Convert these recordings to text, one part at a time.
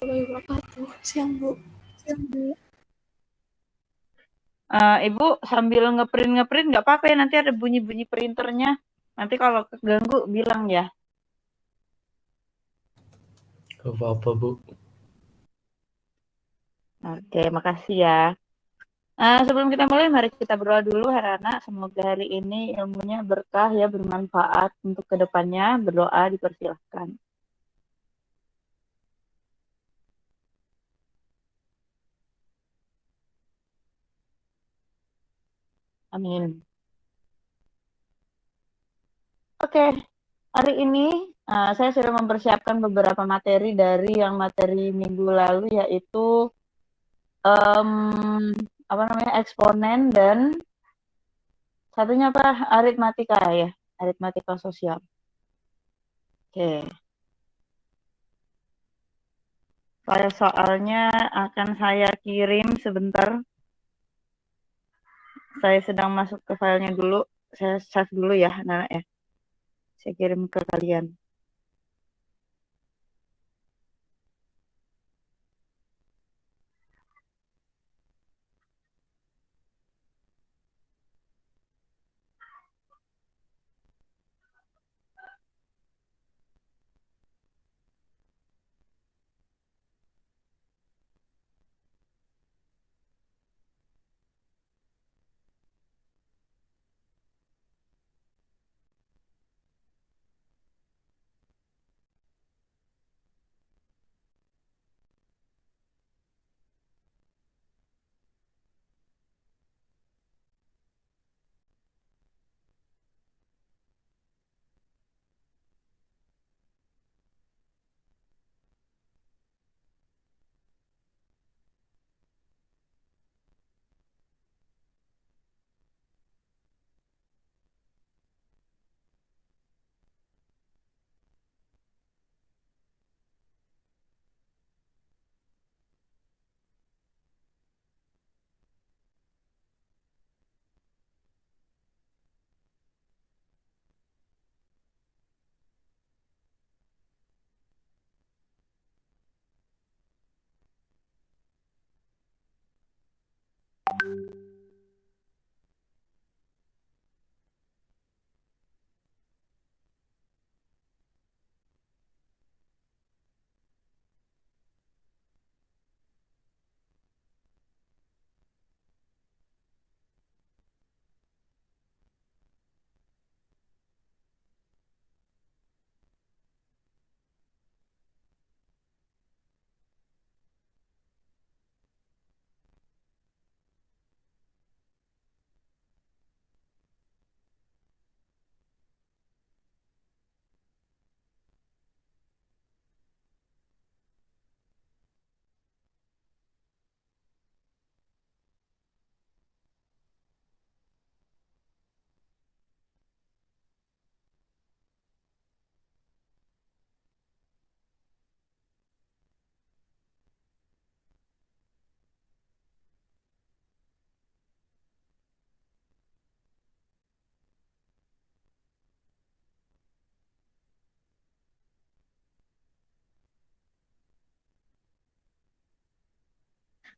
warahmatullahi wabarakatuh. Siang, Bu. Ibu sambil ngeprint nggak apa-apa ya, nanti ada bunyi-bunyi printernya. Nanti kalau keganggu bilang ya. Gak apa-apa, Bu. Oke, makasih ya. Sebelum kita mulai, mari kita berdoa dulu, Herana. Semoga hari ini ilmunya berkah ya, bermanfaat untuk kedepannya. Berdoa dipersilahkan. Amin. Oke, hari ini saya sudah mempersiapkan beberapa materi dari yang materi minggu lalu, yaitu apa namanya, eksponen dan satunya apa, aritmatika ya, aritmatika sosial. Oke, soalnya akan saya kirim sebentar. Saya sedang masuk ke filenya dulu. Saya save dulu ya, Nana ya. Saya kirim ke kalian.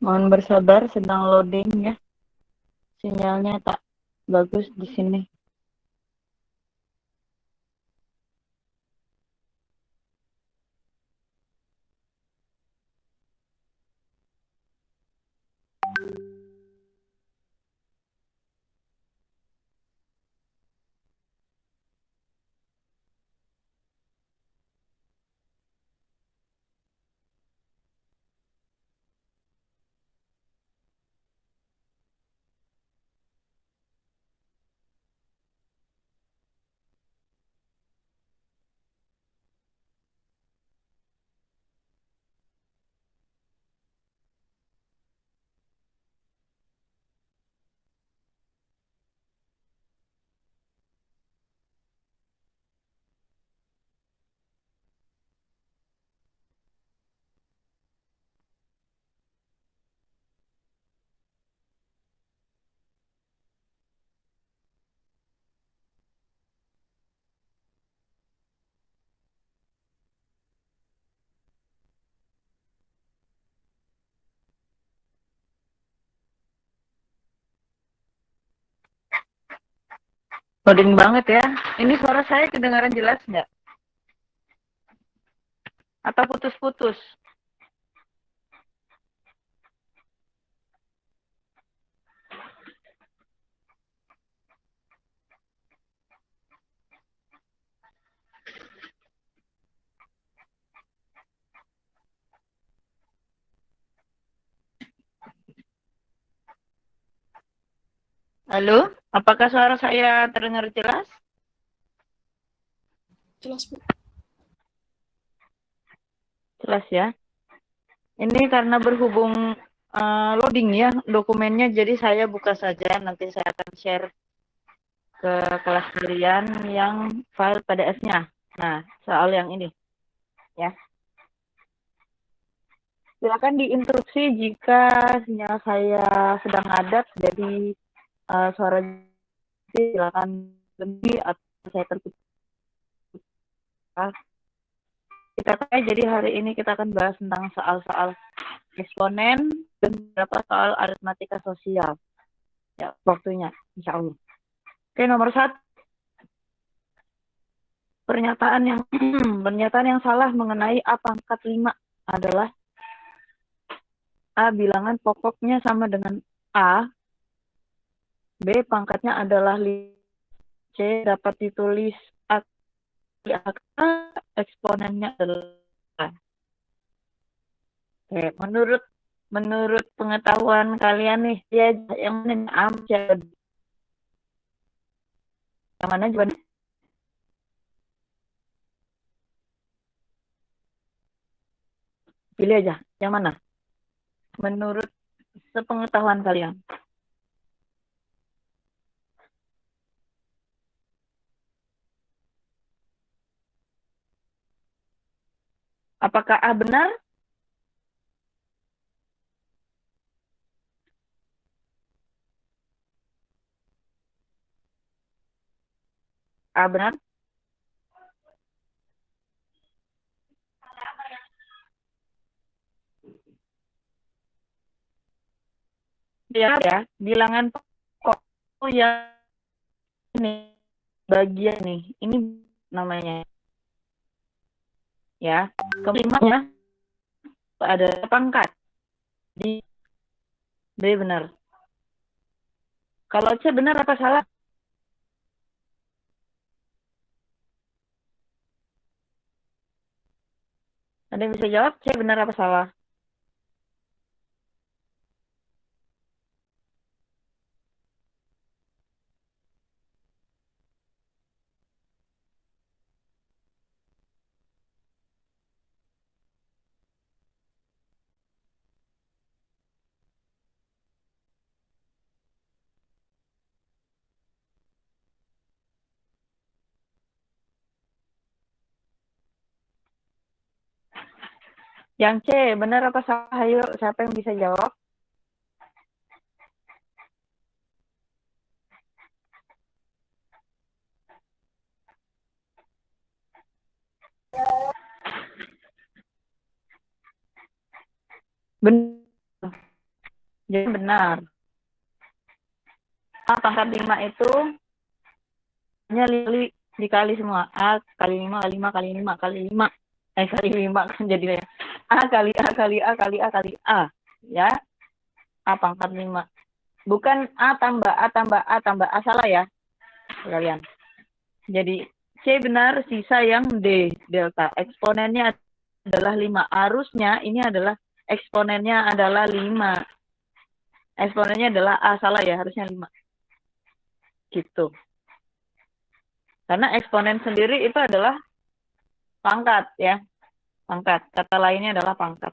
Mohon bersabar, sedang loading ya. Sinyalnya tak bagus di sini. Loading banget ya. Ini suara saya kedengaran jelas nggak? Atau putus-putus? Halo, apakah suara saya terdengar jelas? Jelas, Bu. Jelas ya. Ini karena berhubung loading ya dokumennya, jadi saya buka saja. Nanti saya akan share ke kelas kalian yang file PDF-nya. Nah, soal yang ini ya. Silakan diinstruksi jika sinyal saya sedang ngadat, jadi suara silakan lebih atau saya tertutup. Jadi hari ini kita akan bahas tentang soal-soal eksponen dan beberapa soal aritmatika sosial. Ya, waktunya, insya Allah. Oke, nomor 1. Pernyataan yang salah mengenai A pangkat 5 adalah A bilangan pokoknya sama dengan A, B pangkatnya adalah 5, C dapat ditulis A kali A, eksponennya adalah. Oke, menurut pengetahuan kalian nih, ya yang mana A, C, yang mana jawabannya? Pilih aja, yang mana? Menurut sepengetahuan kalian. Apakah A benar? A benar? Ya, bilangan pokok yang ini bagian nih, ini namanya ya. Kelimanya ada pangkat di B benar. Kalau C benar apa salah? Ada yang bisa jawab C benar apa salah? Yang C benar apa salah? Ayo, siapa yang bisa jawab? Benar. Jadi benar. A pangkat 5 itu hanya dikali semua. A kali 5 kali 5 kali 5 kali 5. Kali 5 kan jadi ya. A kali A kali A kali A kali A. Ya. A pangkat 5. Bukan A tambah A tambah A tambah A, salah ya kalian. Jadi C benar, sisa yang D delta. Eksponennya adalah 5. Arusnya ini adalah eksponennya adalah 5. Eksponennya adalah A, salah ya, harusnya 5. Gitu. Karena eksponen sendiri itu adalah pangkat ya. Pangkat. Kata lainnya adalah pangkat.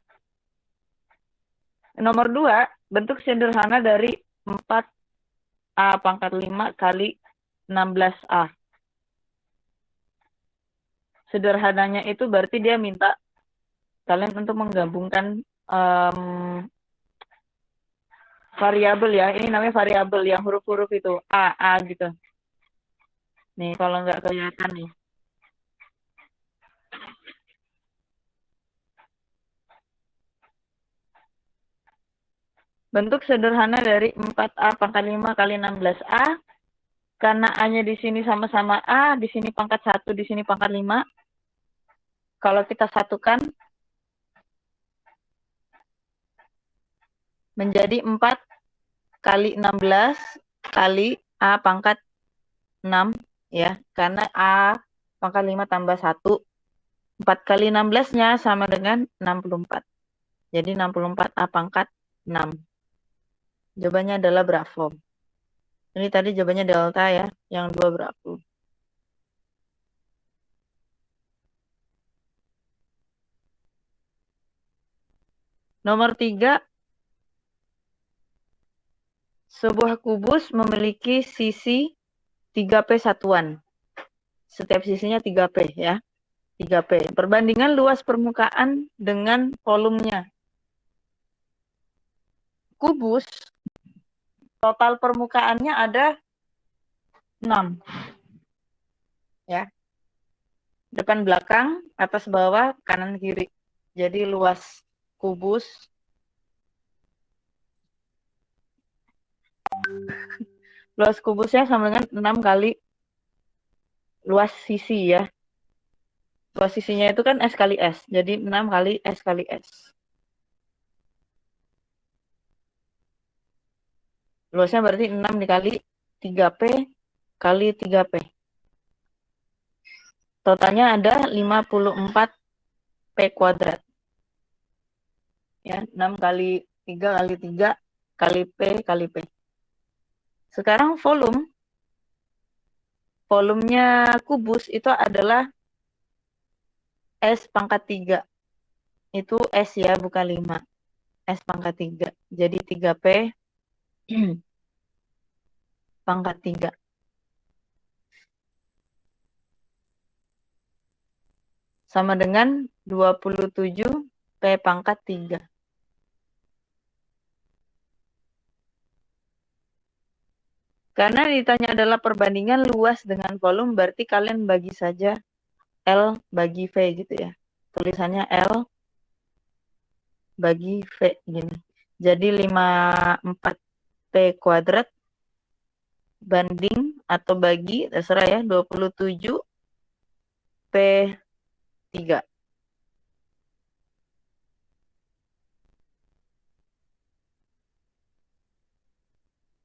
Nomor 2, bentuk sederhana dari 4A pangkat 5 kali 16A. Sederhananya itu berarti dia minta kalian untuk menggabungkan variabel ya. Ini namanya variabel yang huruf-huruf itu. A gitu. Nih, kalau nggak kelihatan nih. Bentuk sederhana dari 4A pangkat 5 kali 16A Karena A-nya di sini sama-sama A, di sini pangkat 1, di sini pangkat 5. Kalau kita satukan, menjadi 4 kali 16 kali A pangkat 6, ya. Karena A pangkat 5 tambah 1. 4 kali 16-nya sama dengan 64. Jadi 64 A pangkat 6. Jawabannya adalah Bravo. Ini tadi jawabannya delta ya, yang 2 Bravo. Nomor 3, sebuah kubus memiliki sisi 3P satuan. Setiap sisinya 3P ya. 3P. Perbandingan luas permukaan dengan volumenya. Kubus, total permukaannya ada 6. Ya. Depan belakang, atas bawah, kanan kiri. Jadi luas kubus kubusnya sama dengan 6 kali luas sisi ya. Luas sisinya itu kan S kali S. Jadi 6 kali S kali S. Luasnya berarti 6 dikali 3P kali 3P. Totalnya ada 54 P kuadrat. Ya, 6 kali 3 kali 3 kali P kali P. Sekarang volumenya kubus itu adalah S pangkat 3. Itu S ya, bukan 5. S pangkat 3. Jadi 3P pangkat 3. Sama dengan 27 P pangkat 3. Karena ditanya adalah perbandingan luas dengan volume, berarti kalian bagi saja L bagi V gitu ya. Tulisannya L bagi V gini. Jadi 54 P kuadrat banding atau bagi, terserah ya, 27 P 3.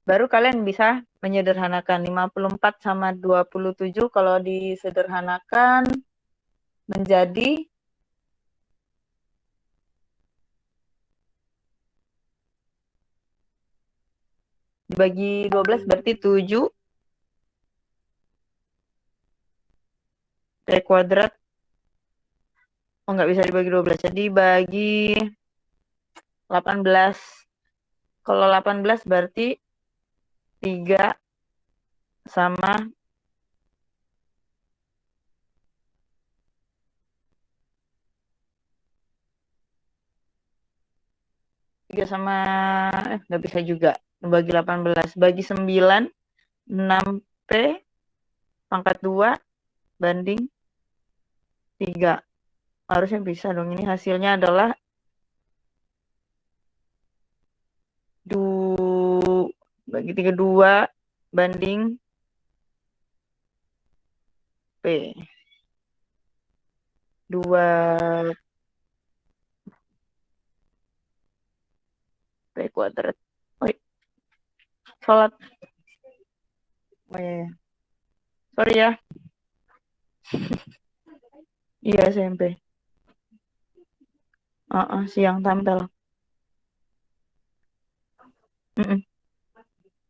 Baru kalian bisa menyederhanakan 54 sama 27 kalau disederhanakan menjadi dibagi 12 berarti 7 P kuadrat. Oh, nggak bisa dibagi 12. Jadi bagi 18. Kalau 18 berarti 3 sama 3 sama nggak bisa juga. Bagi 18. Bagi 9, 6P pangkat 2 banding 3. Harusnya bisa dong. Ini hasilnya adalah bagi 3, 2 banding P. 2 P kuadrat. Oh, sholat. Oh, iya. Sorry ya. Iya, SMP. Siang tampil. Mm-mm.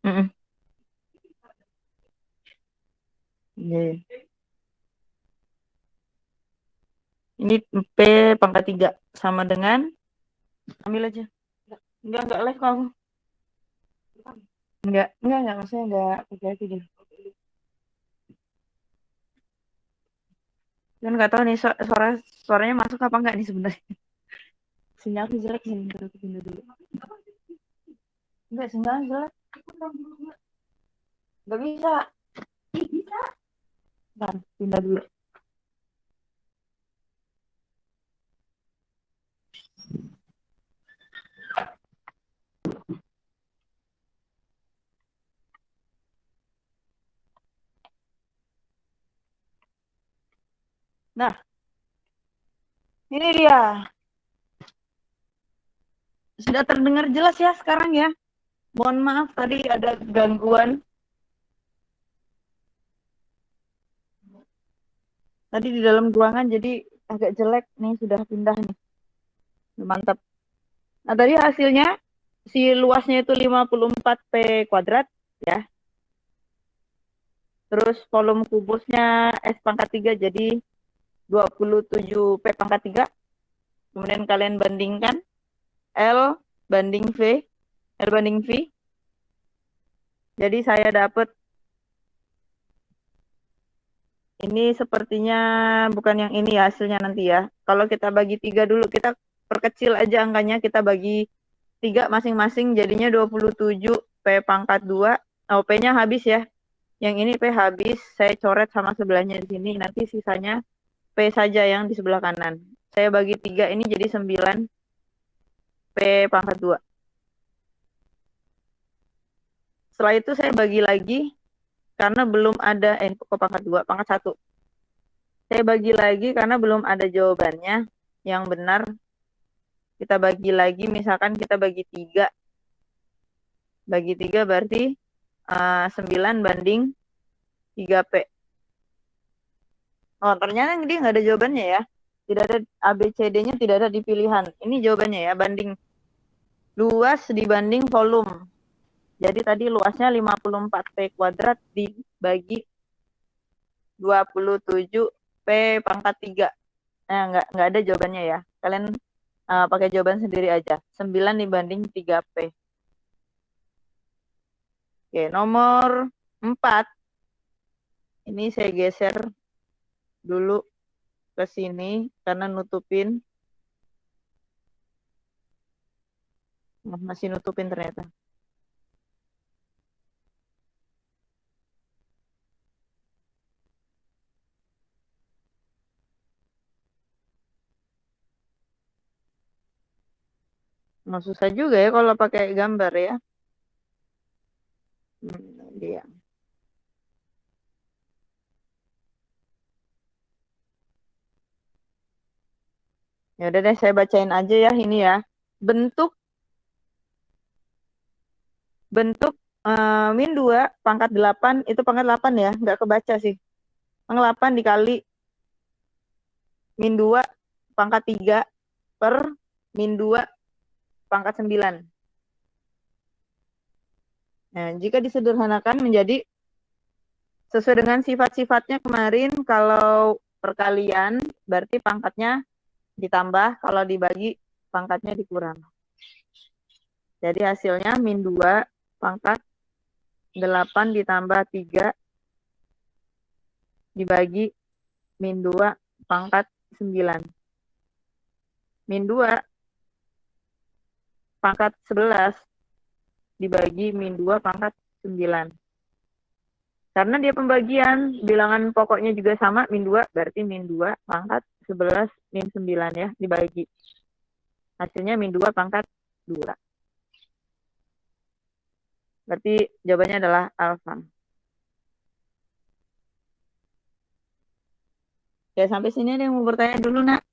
Mm-mm. Iya, iya. Ini P pangkat 3 sama dengan, ambil aja. Enggak live kamu. Enggak, maksudnya enggak pakai video. Kan nggak tahu nih suaranya masuk apa enggak nih sebenarnya. Sinyal aku jelek sih, ntar aku pindah dulu. Enggak, sinyal jelek. Enggak bisa. Bisa. Bentar, pindah dulu. Ini dia. Sudah terdengar jelas ya sekarang ya? Mohon maaf tadi ada gangguan. Tadi di dalam ruangan jadi agak jelek nih, sudah pindah nih. Mantap. Nah, tadi hasilnya si luasnya itu 54 P kuadrat ya. Terus volume kubusnya S pangkat 3 jadi 27 P pangkat 3. Kemudian kalian bandingkan L banding V, L banding V. Jadi saya dapat ini sepertinya bukan yang ini ya hasilnya nanti ya. Kalau kita bagi 3 dulu, kita perkecil aja angkanya, kita bagi 3 masing-masing jadinya 27 P pangkat 2. Oh, P-nya habis ya. Yang ini P habis, saya coret sama sebelahnya di sini. Nanti sisanya P saja yang di sebelah kanan. Saya bagi 3 ini jadi 9 P pangkat 2. Setelah itu saya bagi lagi karena belum ada kok pangkat 2, pangkat 1. Saya bagi lagi karena belum ada jawabannya yang benar. Kita bagi lagi, misalkan kita bagi 3. Bagi 3 berarti 9 banding 3P. Oh, ternyata dia nggak ada jawabannya ya. Tidak ada ABCD-nya, tidak ada di pilihan. Ini jawabannya ya, banding luas dibanding volume. Jadi tadi luasnya 54P kuadrat dibagi 27P pangkat 3. Nah, nggak ada jawabannya ya. Kalian pakai jawaban sendiri aja. 9 dibanding 3P. Oke, nomor 4. Ini saya geser dulu ke sini karena nutupin. Masih nutupin ternyata. Nah, susah juga ya kalau pakai gambar ya. Dia. Ya udah deh, saya bacain aja ya ini ya. Bentuk min 2 pangkat 8 itu pangkat 8 ya, nggak kebaca sih. Pangkat 8 dikali min 2 pangkat 3 per min 2 pangkat 9. Nah, jika disederhanakan menjadi sesuai dengan sifat-sifatnya kemarin, kalau perkalian berarti pangkatnya ditambah, kalau dibagi pangkatnya dikurang. Jadi hasilnya min 2 pangkat 8 ditambah 3 dibagi min 2 pangkat 9. Min 2 pangkat 11 dibagi min 2 pangkat 9. Karena dia pembagian, bilangan pokoknya juga sama, min 2, berarti min 2 pangkat 11 min 9 ya, dibagi. Hasilnya min 2 pangkat 2. Berarti jawabannya adalah alfa. Ya, sampai sini ada yang mau bertanya dulu, nak?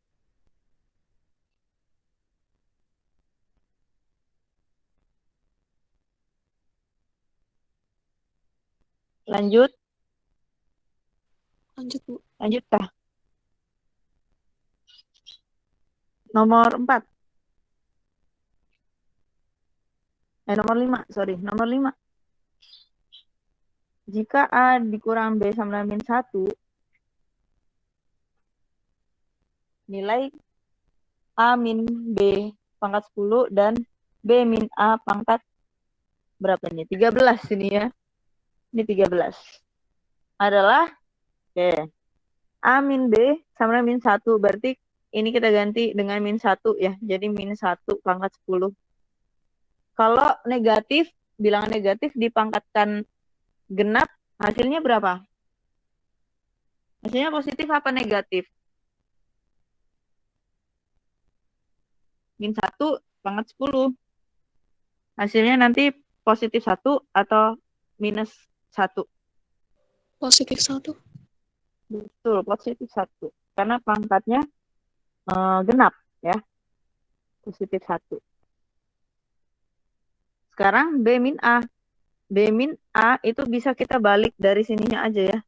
Lanjut. Lanjut, Bu. Lanjut kah? Nomor 4. Nomor 5, sorry. Nomor 5. Jika A dikurang B sama min 1, nilai A min B pangkat 10 dan B min A pangkat berapa nih? 13 ini ya. Ini 13. Adalah, oke. A min B sama min 1. Berarti ini kita ganti dengan min 1 ya. Jadi min 1 pangkat 10. Kalau negatif, bilangan negatif dipangkatkan genap, hasilnya berapa? Hasilnya positif apa negatif? Min 1 pangkat 10. Hasilnya nanti positif 1 atau minus 1? Positif 1. Betul, positif 1. karena pangkatnya genap ya, positif 1. Sekarang B min A. B min A itu bisa kita balik dari sininya aja ya.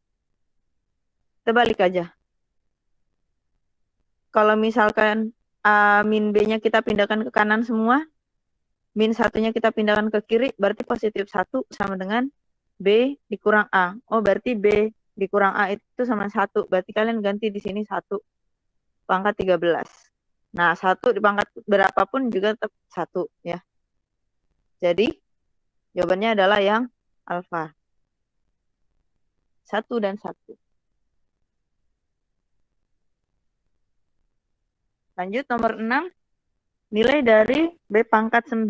Kita balik aja. Kalau misalkan A min B-nya kita pindahkan ke kanan semua, min 1-nya kita pindahkan ke kiri, berarti positif 1 sama dengan B dikurang A. Oh, berarti B dikurang A itu sama 1. Berarti kalian ganti di sini 1 pangkat 13. Nah, 1 di pangkat berapapun juga tetap 1 ya. Jadi, jawabannya adalah yang alfa. 1 dan 1. Lanjut nomor 6. Nilai dari B pangkat 9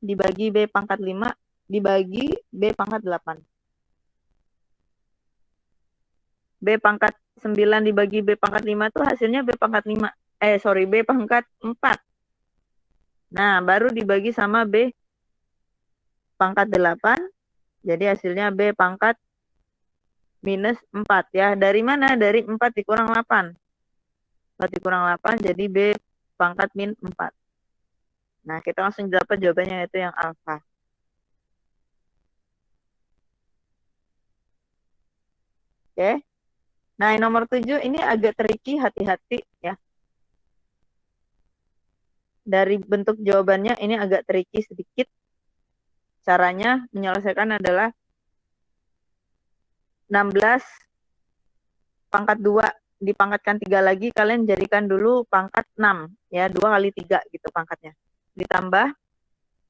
dibagi B pangkat 5 dibagi B pangkat 8. B pangkat 9 dibagi B pangkat 5 itu hasilnya B pangkat 5. B pangkat 4. Nah, baru dibagi sama B pangkat 8. Jadi hasilnya B pangkat minus 4 ya. Dari mana? Dari 4 dikurang 8. 4 dikurang 8 jadi B pangkat min 4. Nah, kita langsung dapat jawabannya yaitu yang alfa. Oke. Nah, yang nomor 7 ini agak tricky, hati-hati ya. Dari bentuk jawabannya ini agak tricky sedikit. Caranya menyelesaikan adalah 16 pangkat 2 dipangkatkan 3 lagi, kalian jadikan dulu pangkat 6 ya, 2 kali 3 gitu pangkatnya. Ditambah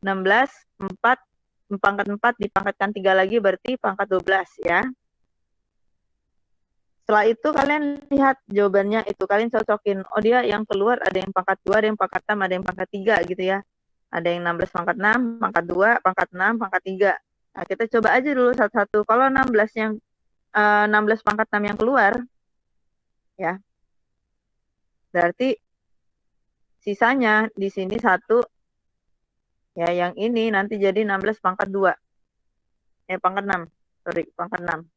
16 pangkat 4 dipangkatkan 3 lagi berarti pangkat 12 ya. Setelah itu kalian lihat jawabannya itu, kalian cocokin. Oh, dia yang keluar ada yang pangkat 2, ada yang pangkat 6, ada yang pangkat 3 gitu ya. Ada yang 16 pangkat 6, pangkat 2, pangkat 6, pangkat 3. Nah, kita coba aja dulu satu-satu. Kalau 16 pangkat 6 yang keluar ya. Berarti sisanya di sini 1 ya, yang ini nanti jadi 16 pangkat 2. Pangkat 6. Sorry, pangkat 6.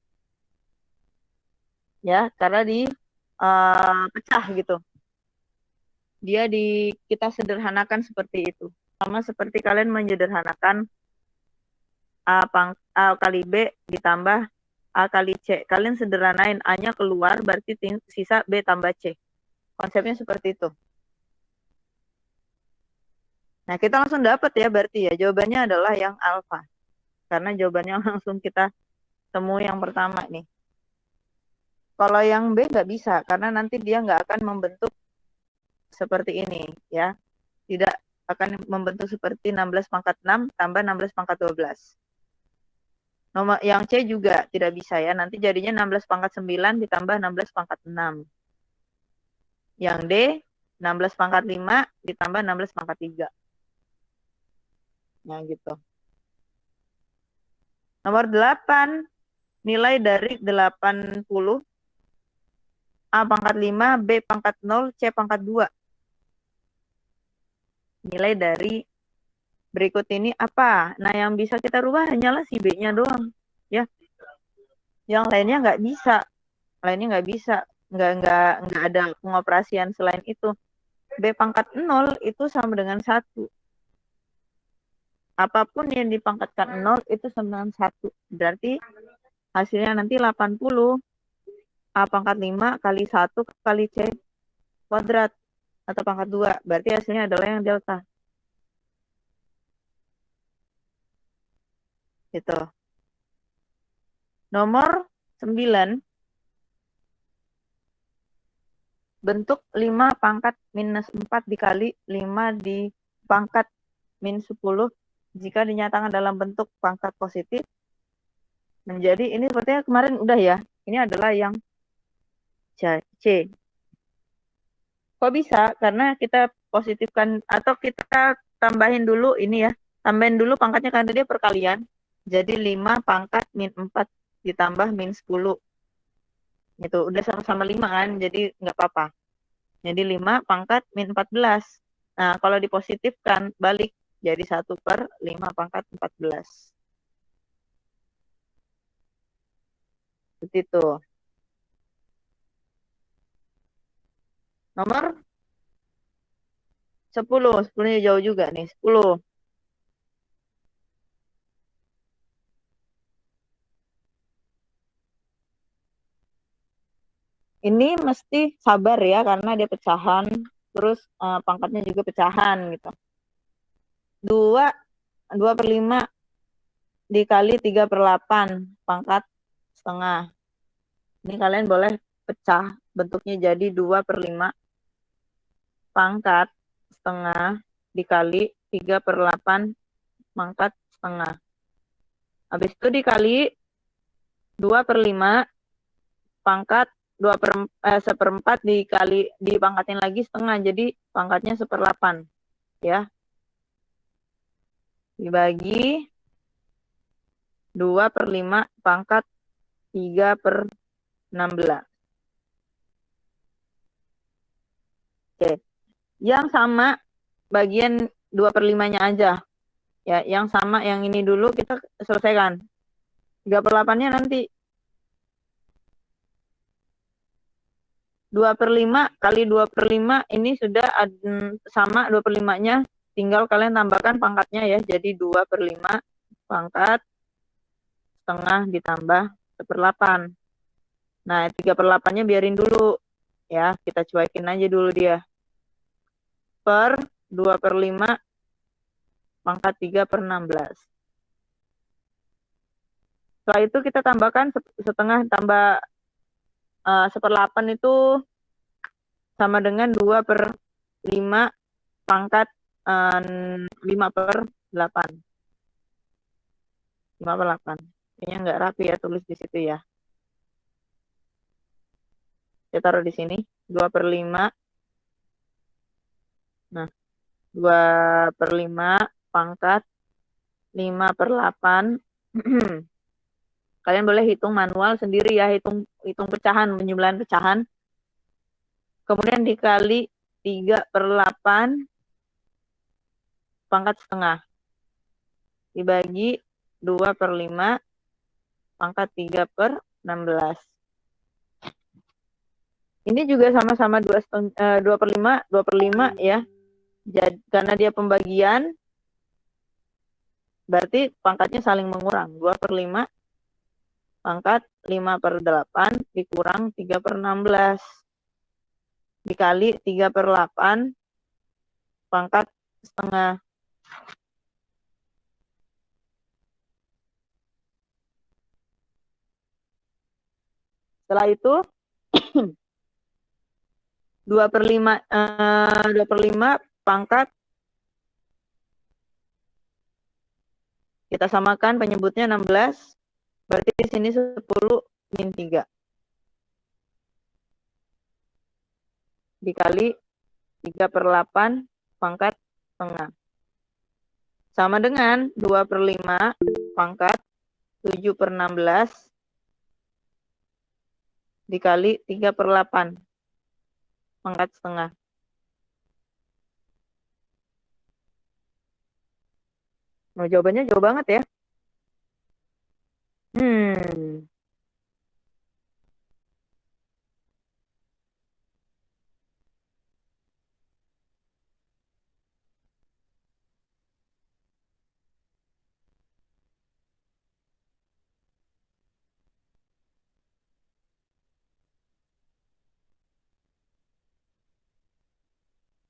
Ya, karena di pecah gitu. Dia kita sederhanakan seperti itu. Sama seperti kalian menyederhanakan A kali B ditambah A kali C. Kalian sederhanain, A-nya keluar berarti sisa B tambah C. Konsepnya seperti itu. Nah, kita langsung dapat ya berarti ya. Jawabannya adalah yang alfa. Karena jawabannya langsung kita temui yang pertama nih. Kalau yang B nggak bisa, karena nanti dia nggak akan membentuk seperti ini ya. Tidak akan membentuk seperti 16 pangkat 6 tambah 16 pangkat 12. Nomor yang C juga tidak bisa ya. Nanti jadinya 16 pangkat 9 ditambah 16 pangkat 6. Yang D 16 pangkat 5 ditambah 16 pangkat 3. Nah, gitu. Nomor 8, nilai dari 80 A pangkat 5, B pangkat 0, C pangkat 2. Nilai dari berikut ini apa? Nah, yang bisa kita rubah hanyalah si B-nya doang. Ya. Yang lainnya nggak bisa. Lainnya nggak bisa. Nggak ada pengoperasian selain itu. B pangkat 0 itu sama dengan 1. Apapun yang dipangkatkan 0 itu sama dengan 1. Berarti hasilnya nanti 80 A pangkat 5 kali 1 kali C kuadrat atau pangkat 2. Berarti hasilnya adalah yang delta. Gitu. Nomor 9. Bentuk 5 pangkat minus 4 dikali 5 di pangkat min 10 jika dinyatakan dalam bentuk pangkat positif menjadi, ini sepertinya kemarin udah ya. Ini adalah yang C. Kok bisa? Karena kita positifkan atau kita tambahin dulu ini ya. Tambahin dulu pangkatnya karena dia perkalian. Jadi 5 pangkat min 4 ditambah min 10. Itu udah sama-sama 5 kan, jadi nggak apa-apa. Jadi 5 pangkat min 14. Nah, kalau dipositifkan balik jadi 1/5 pangkat 14. Seperti itu. Nomor 10. 10-nya jauh juga nih. 10. Ini mesti sabar ya, karena dia pecahan. Terus pangkatnya juga pecahan gitu. 2 per 5 dikali 3/8 pangkat setengah. Ini kalian boleh pecah bentuknya jadi 2 per 5 pangkat setengah dikali 3/8 pangkat setengah. Habis itu dikali 2 per 5 pangkat 1/4 dikali dipangkatin lagi setengah, jadi pangkatnya 1/8 ya. Dibagi 2 per 5 pangkat 3/16. Oke. Yang sama bagian 2 per 5-nya aja. Ya, yang sama yang ini dulu kita selesaikan. 3/8-nya nanti. 2 per 5 kali 2 per 5 ini sudah sama 2 per 5-nya. Tinggal kalian tambahkan pangkatnya ya. Jadi 2 per 5 pangkat setengah ditambah 1/8. Nah, 3/8-nya biarin dulu. Ya, kita cuekin aja dulu dia. Per 2 per 5 pangkat 3/16. Setelah itu kita tambahkan setengah tambah 1/8 itu sama dengan 2 per 5 pangkat 5/8. 5/8. Kayaknya nggak rapi ya tulis di situ ya. Saya taruh di sini. 2 per 5. Nah, 2 per 5 pangkat 5/8. Kalian boleh hitung manual sendiri ya, hitung pecahan, penjumlahan pecahan. Kemudian dikali 3/8 pangkat setengah. Dibagi 2 per 5 pangkat 3/16. Ini juga sama-sama 2 per 5 ya. Jadi, karena dia pembagian, berarti pangkatnya saling mengurang. 2 per 5 pangkat 5/8 dikurang 3/16. Dikali 3/8 pangkat setengah. Setelah itu 2 per 5 pangkat kita samakan penyebutnya 16, berarti di sini 10 min 3 dikali 3/8 pangkat setengah sama dengan 2 per 5 pangkat 7/16 dikali 3/8 pangkat setengah. Nah, jawabannya jauh banget ya.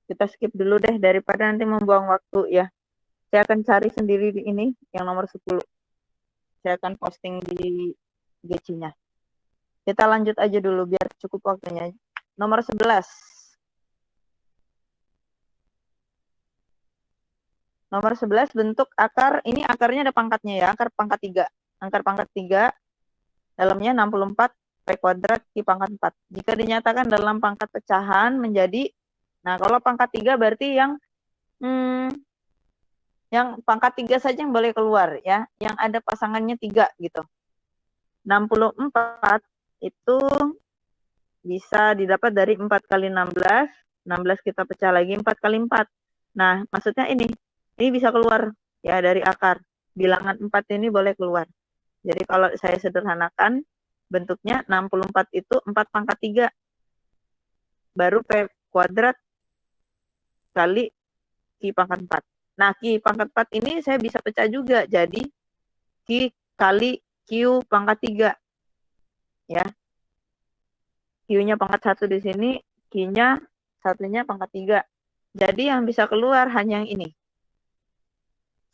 Kita skip dulu deh daripada nanti membuang waktu ya. Saya akan cari sendiri di ini yang nomor 10. Saya akan posting di GC-nya. Kita lanjut aja dulu biar cukup waktunya. Nomor 11. Nomor 11 bentuk akar, ini akarnya ada pangkatnya ya, akar pangkat 3. Akar pangkat 3 dalamnya 64 P kuadrat I pangkat 4. Jika dinyatakan dalam pangkat pecahan menjadi, nah kalau pangkat 3 berarti yang pangkat 3 saja yang boleh keluar ya, yang ada pasangannya 3 gitu. 64 itu bisa didapat dari 4 kali 16, 16 kita pecah lagi 4 kali 4. Nah, maksudnya ini bisa keluar ya dari akar. Bilangan 4 ini boleh keluar. Jadi kalau saya sederhanakan bentuknya 64 itu 4 pangkat 3. Baru kuadrat kali Q pangkat 4. Nah, Q pangkat 4 ini saya bisa pecah juga. Jadi, Q kali Q pangkat 3. Ya. Q-nya pangkat 1 di sini, Q-nya satunya pangkat 3. Jadi, yang bisa keluar hanya yang ini.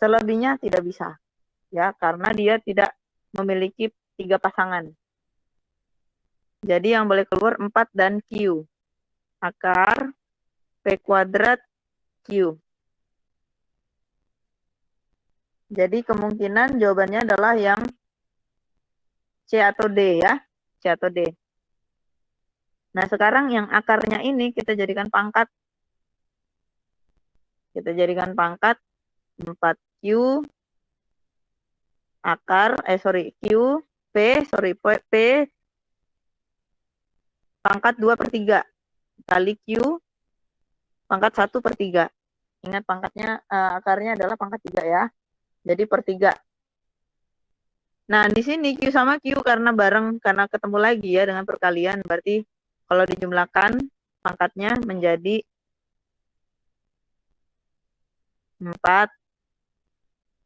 Selebihnya tidak bisa. Ya, karena dia tidak memiliki 3 pasangan. Jadi, yang boleh keluar 4 dan Q. Akar P kuadrat Q. Jadi kemungkinan jawabannya adalah yang C atau D ya. C atau D. Nah sekarang yang akarnya ini kita jadikan pangkat. Kita jadikan pangkat 4Q akar, Q, P pangkat 2/3 kali Q pangkat 1/3. Ingat pangkatnya, akarnya adalah pangkat 3 ya. Jadi per 3. Nah, di sini Q sama Q karena bareng, karena ketemu lagi ya dengan perkalian. Berarti kalau dijumlahkan pangkatnya menjadi 4.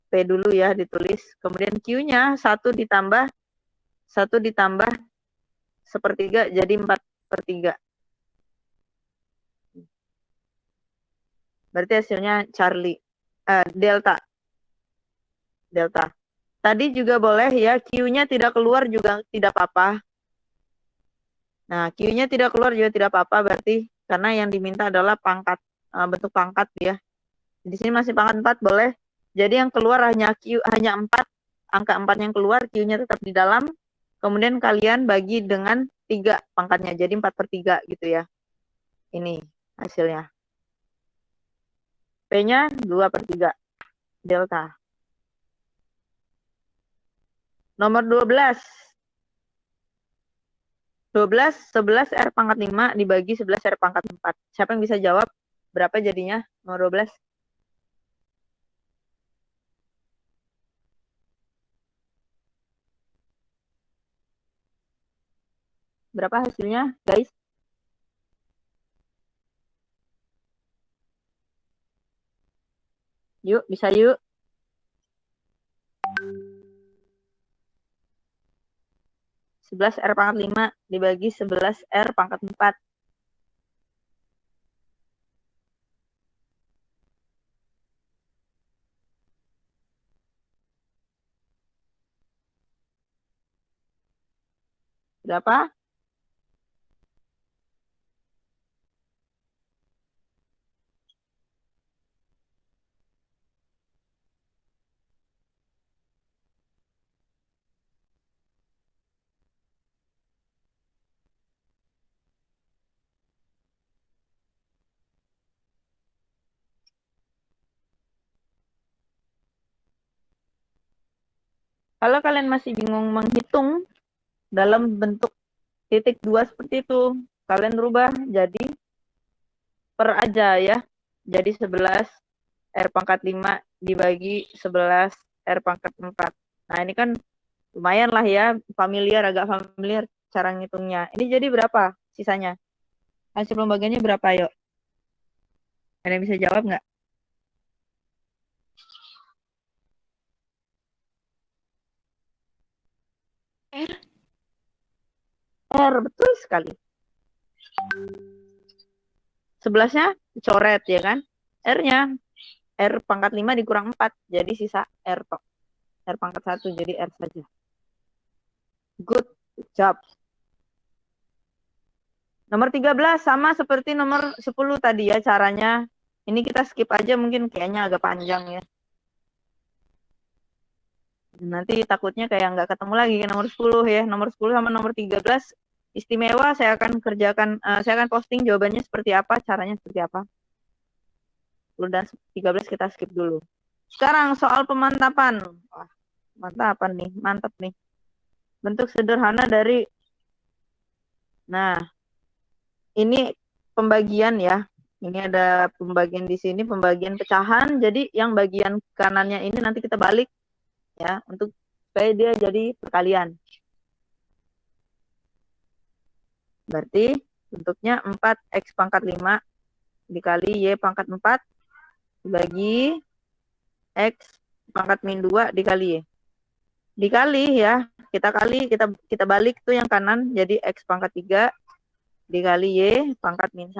P dulu ya ditulis. Kemudian Q-nya 1 ditambah 1/3 jadi 4/3. Berarti hasilnya delta. Tadi juga boleh ya, Q-nya tidak keluar juga tidak apa-apa. Nah, Q-nya tidak keluar juga tidak apa-apa, berarti karena yang diminta adalah pangkat, bentuk pangkat ya. Di sini masih pangkat 4 boleh. Jadi yang keluar hanya 4, angka 4 yang keluar, Q-nya tetap di dalam. Kemudian kalian bagi dengan 3 pangkatnya, jadi 4/3 gitu ya. Ini hasilnya. P-nya 2/3 delta. Nomor 12. 11 R pangkat 5 dibagi 11 R pangkat 4. Siapa yang bisa jawab? Berapa jadinya? Nomor 12. Berapa hasilnya, guys? Yuk, bisa yuk. 11 R pangkat 5 dibagi 11 R pangkat 4. Berapa? Kalau kalian masih bingung menghitung dalam bentuk titik 2 seperti itu, kalian rubah jadi per aja ya. Jadi 11 R pangkat 5 dibagi 11 R pangkat 4. Nah ini kan lumayan lah ya, agak familiar cara ngitungnya. Ini jadi berapa sisanya? Hasil pembagiannya berapa yuk? Ada yang bisa jawab nggak? R, betul sekali. 11-nya coret ya kan? R-nya R pangkat 5 dikurang 4, jadi sisa R tok. R pangkat 1, jadi R saja. Good job. Nomor 13 sama seperti nomor 10 tadi ya caranya. Ini kita skip aja, mungkin kayaknya agak panjang ya. Nanti takutnya kayak nggak ketemu lagi ke nomor 10 ya. Nomor 10 sama nomor 13 istimewa, saya akan kerjakan, saya akan posting jawabannya seperti apa, caranya seperti apa. 10 dan 13 kita skip dulu. Sekarang soal pemantapan. Wah, pemantapan nih, mantap nih. Bentuk sederhana dari, nah, ini pembagian ya. Ini ada pembagian di sini, pembagian pecahan. Jadi yang bagian kanannya ini nanti kita balik ya, untuk supaya dia jadi perkalian. Berarti Bentuknya 4x pangkat 5 dikali Y pangkat 4 dibagi X pangkat min 2 dikali Y. Dikali ya, kita balik tuh yang kanan jadi X pangkat 3 dikali Y pangkat min 1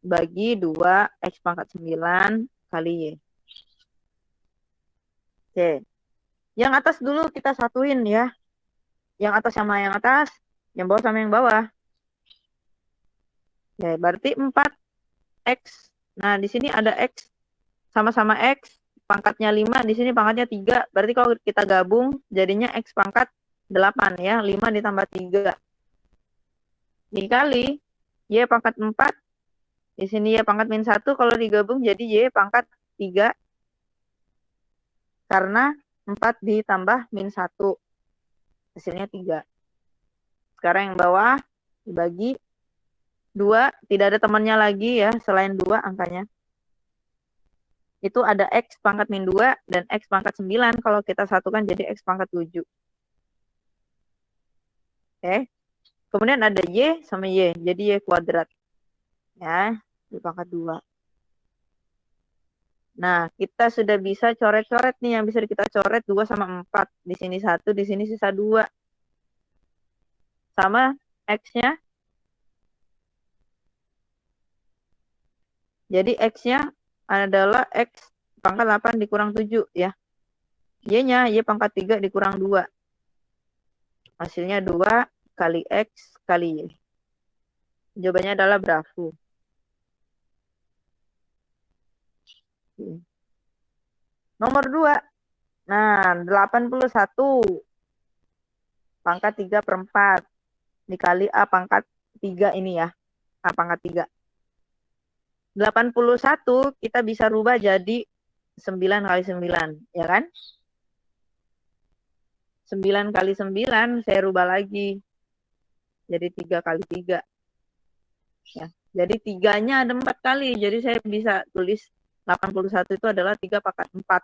bagi 2 X pangkat 9 kali Y. Oke. Yang atas dulu kita satuin ya. Yang atas sama yang atas, yang bawah sama yang bawah. Oke, berarti 4X. Nah, di sini ada X sama-sama X, pangkatnya 5, di sini pangkatnya 3. Berarti kalau kita gabung jadinya X pangkat 8 ya, 5 ditambah 3. Dikali Y pangkat 4, di sini Y pangkat min 1, kalau digabung jadi Y pangkat 3. Karena 4 ditambah min 1, hasilnya 3. Sekarang yang bawah dibagi 2, tidak ada temannya lagi ya, selain 2 angkanya. Itu ada X pangkat min 2 dan X pangkat 9. Kalau kita satukan jadi X pangkat 7. Oke. Kemudian ada Y sama Y. Jadi Y kuadrat. Ya, Y pangkat 2. Nah, kita sudah bisa coret-coret nih. Yang bisa kita coret 2 sama 4. Di sini 1, di sini sisa 2. Sama X-nya. Jadi X-nya adalah X pangkat 8 dikurang 7 ya. Y-nya Y pangkat 3 dikurang 2. Hasilnya 2 kali X kali Y. Jawabannya adalah Bravo. Nomor 2. Nah, 81 pangkat 3/4 dikali A pangkat 3 ini ya. A pangkat 3. 81 kita bisa rubah jadi 9 kali 9, ya kan? 9 kali 9 saya rubah lagi. Jadi 3 kali 3. Ya. Jadi 3-nya ada 4 kali. Jadi saya bisa tulis 81 itu adalah 3 pangkat 4.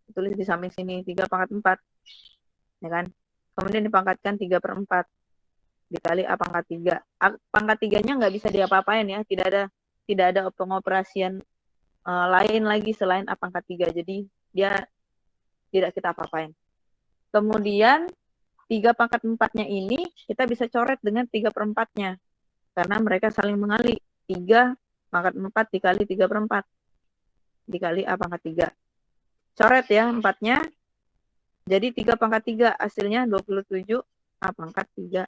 Tulis di samping sini 3 pangkat 4. Ya kan? Kemudian dipangkatkan 3/4 dikali A pangkat 3. A pangkat 3-nya nggak bisa diapa-apain ya. Tidak ada pengoperasian lain lagi selain A pangkat 3. Jadi dia tidak kita apa-apain. Kemudian 3 pangkat 4-nya ini kita bisa coret dengan 3/4-nya. Karena mereka saling mengali. 3 pangkat 4 dikali 3/4 dikali A pangkat 3. Coret ya 4-nya. Jadi 3 pangkat 3 hasilnya 27 A pangkat 3.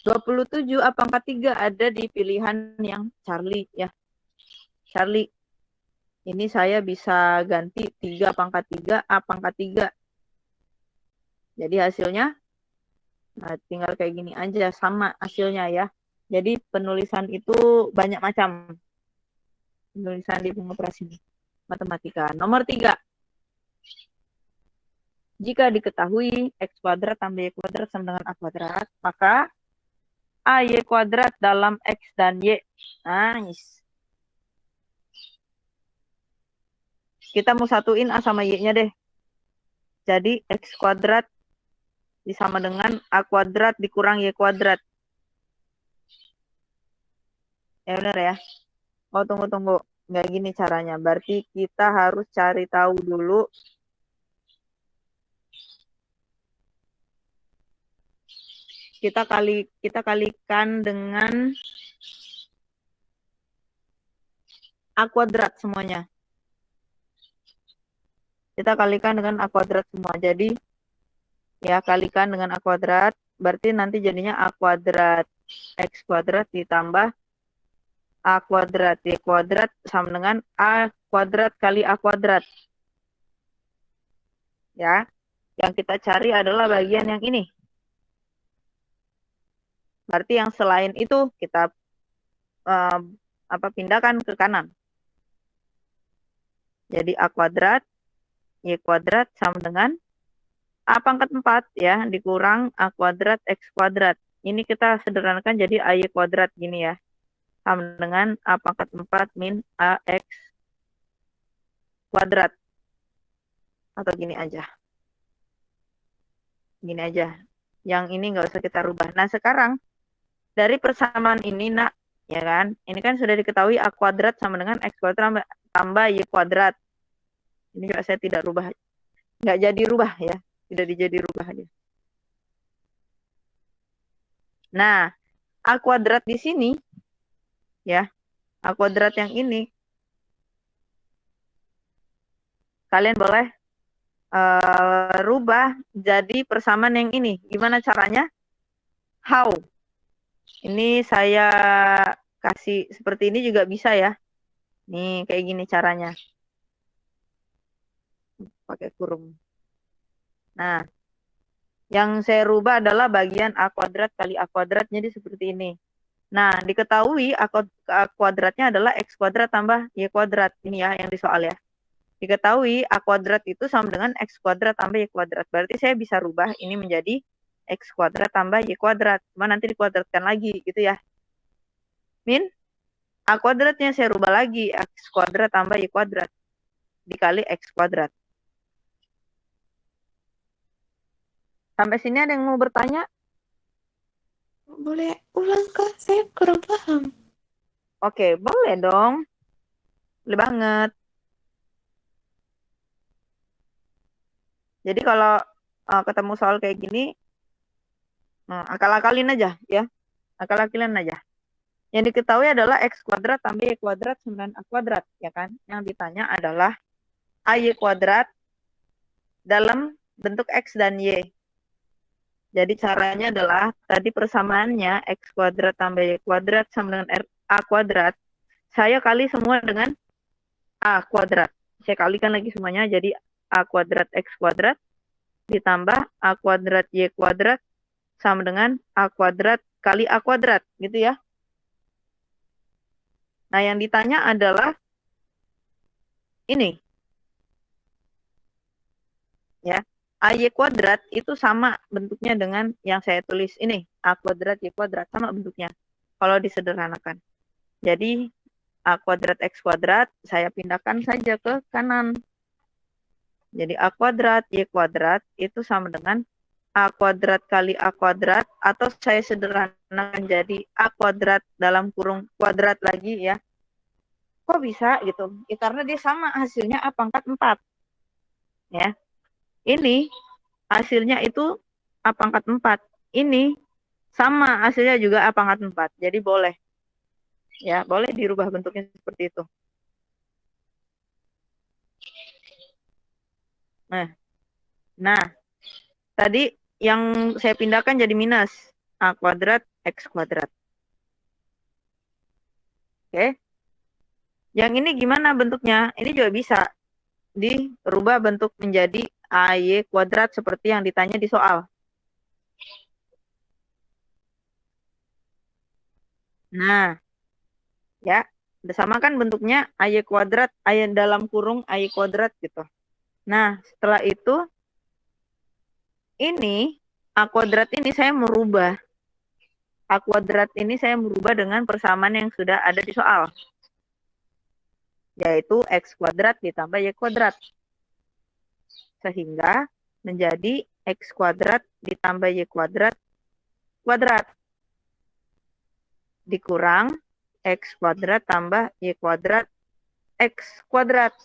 27 A pangkat 3 ada di pilihan yang Charlie ya. Charlie. Ini saya bisa ganti 3 pangkat 3 A pangkat 3. Jadi hasilnya tinggal kayak gini aja, sama hasilnya ya. Jadi penulisan itu banyak macam. Penulisan di pengoperasi matematika. Nomor 3. Jika diketahui X kuadrat tambah Y kuadrat sama dengan A kuadrat, maka AY kuadrat dalam X dan Y. Nice. Kita mau satuin A sama Y-nya deh. Jadi X kuadrat disama dengan A kuadrat dikurang Y kuadrat. Ya benar ya. Oh, tunggu. Nggak gini caranya. Berarti kita harus cari tahu dulu. Kita kalikan dengan A kuadrat semuanya. Kita kalikan dengan A kuadrat semua. Jadi, ya kalikan dengan A kuadrat. Berarti nanti jadinya A kuadrat X kuadrat ditambah A kuadrat Y kuadrat sama dengan A kuadrat kali A kuadrat. Ya, yang kita cari adalah bagian yang ini. Berarti yang selain itu kita pindahkan ke kanan. Jadi A kuadrat Y kuadrat sama dengan A pangkat 4 ya, dikurang A kuadrat X kuadrat. Ini kita sederhanakan jadi AY kuadrat gini ya. Sama dengan A pangkat 4 min AX kuadrat. Atau gini aja. Gini aja. Yang ini nggak usah kita rubah. Nah, sekarang dari persamaan ini, nak, ya kan? Ini kan sudah diketahui A kuadrat sama dengan X kuadrat tambah Y kuadrat. Ini juga saya tidak rubah. Nggak jadi rubah ya. Tidak dijadi rubah aja. Nah, A kuadrat di sini, ya. A kuadrat yang ini, kalian boleh rubah jadi persamaan yang ini. Gimana caranya? How? Ini saya kasih seperti ini juga bisa ya. Nih, kayak gini caranya. Pakai kurung. Nah, yang saya rubah adalah bagian A kuadrat kali A kuadrat, jadi seperti ini. Nah, diketahui A kuadratnya adalah X kuadrat tambah Y kuadrat. Ini ya, yang di soal ya. Diketahui A kuadrat itu sama dengan X kuadrat tambah Y kuadrat. Berarti saya bisa rubah ini menjadi X kuadrat tambah Y kuadrat. Cuma nanti dikuadratkan lagi, gitu ya. Min, A kuadratnya saya rubah lagi. X kuadrat tambah Y kuadrat. Dikali X kuadrat. Sampai sini ada yang mau bertanya? Boleh ulang, Kak? Saya kurang paham. Oke, boleh dong. Boleh banget. Jadi kalau ketemu soal kayak gini, akal-akalin aja ya. Akal-akalin aja. Yang diketahui adalah X kuadrat tambah Y kuadrat sama dengan A kuadrat, ya kan? Yang ditanya adalah AY kuadrat dalam bentuk X dan Y. Jadi caranya adalah, tadi persamaannya X kuadrat tambah Y kuadrat sama dengan A kuadrat. Saya kali semua dengan A kuadrat. Saya kalikan lagi semuanya, jadi A kuadrat X kuadrat ditambah A kuadrat Y kuadrat sama dengan A kuadrat kali A kuadrat, gitu ya. Nah, yang ditanya adalah ini. Ya, AY kuadrat itu sama bentuknya dengan yang saya tulis ini. A kuadrat Y kuadrat, sama bentuknya. Kalau disederhanakan. Jadi, A kuadrat X kuadrat, saya pindahkan saja ke kanan. Jadi, A kuadrat Y kuadrat itu sama dengan A kuadrat kali A kuadrat, atau saya sederhanakan jadi A kuadrat dalam kurung kuadrat lagi ya. Kok bisa gitu? Ya, karena dia sama hasilnya A pangkat 4. Ya. Ini hasilnya itu A pangkat 4. Ini sama hasilnya juga A pangkat 4. Jadi boleh. Ya, boleh dirubah bentuknya seperti itu. Nah, tadi yang saya pindahkan jadi minus. A kuadrat X kuadrat. Oke. Yang ini gimana bentuknya? Ini juga bisa dirubah bentuk menjadi AY kuadrat seperti yang ditanya di soal. Nah, ya, sama kan bentuknya AY kuadrat, AY dalam kurung AY kuadrat gitu. Nah, setelah itu, ini A kuadrat ini saya merubah. A kuadrat ini saya merubah dengan persamaan yang sudah ada di soal. Yaitu X kuadrat ditambah Y kuadrat. Sehingga menjadi X kuadrat ditambah Y kuadrat kuadrat. Dikurang X kuadrat tambah Y kuadrat X kuadrat.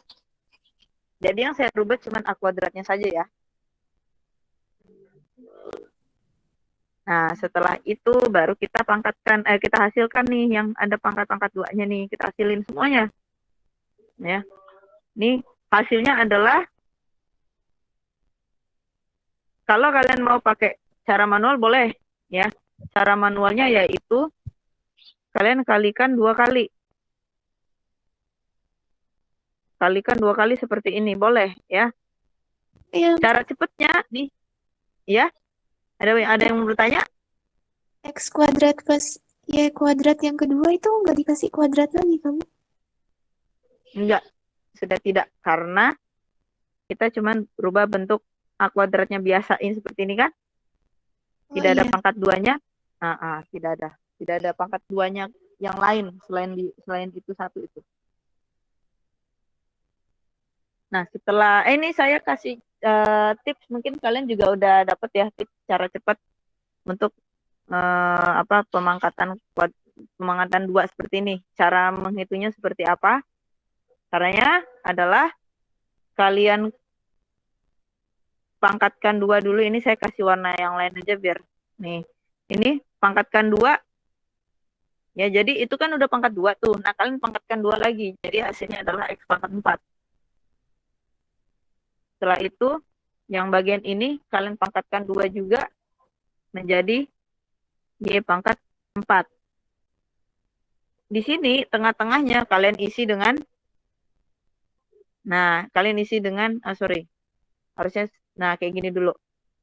Jadi yang saya rubah cuma A kuadratnya saja ya. Nah, setelah itu baru kita pangkatkan, kita hasilkan nih yang ada pangkat-pangkat 2-nya nih. Kita hasilin semuanya. Ya. Nih, hasilnya adalah, kalau kalian mau pakai cara manual boleh. Ya. Cara manualnya yaitu, kalian kalikan 2 kali. Kalikan 2 kali seperti ini. Boleh ya. Yang Cara cepatnya nih. Ya. Ada yang mau bertanya? X kuadrat plus Y kuadrat yang kedua itu nggak dikasih kuadrat lagi kamu? Enggak, sudah tidak. Karena kita cuma berubah bentuk A kuadratnya biasain seperti ini kan. Tidak ada pangkat 2-nya. Tidak ada. Tidak ada pangkat 2-nya yang lain selain itu satu itu. Nah, setelah ini saya kasih tips mungkin kalian juga udah dapet ya tips cara cepat untuk pemangkatan 2 seperti ini. Cara menghitungnya seperti apa? Caranya adalah kalian pangkatkan 2 dulu. Ini saya kasih warna yang lain aja biar nih. Ini pangkatkan 2. Ya, jadi itu kan udah pangkat 2 tuh. Nah, kalian pangkatkan 2 lagi. Jadi hasilnya adalah X pangkat 4. Setelah itu, yang bagian ini kalian pangkatkan 2 juga menjadi Y pangkat 4. Di sini tengah-tengahnya kalian isi dengan, harusnya, kayak gini dulu.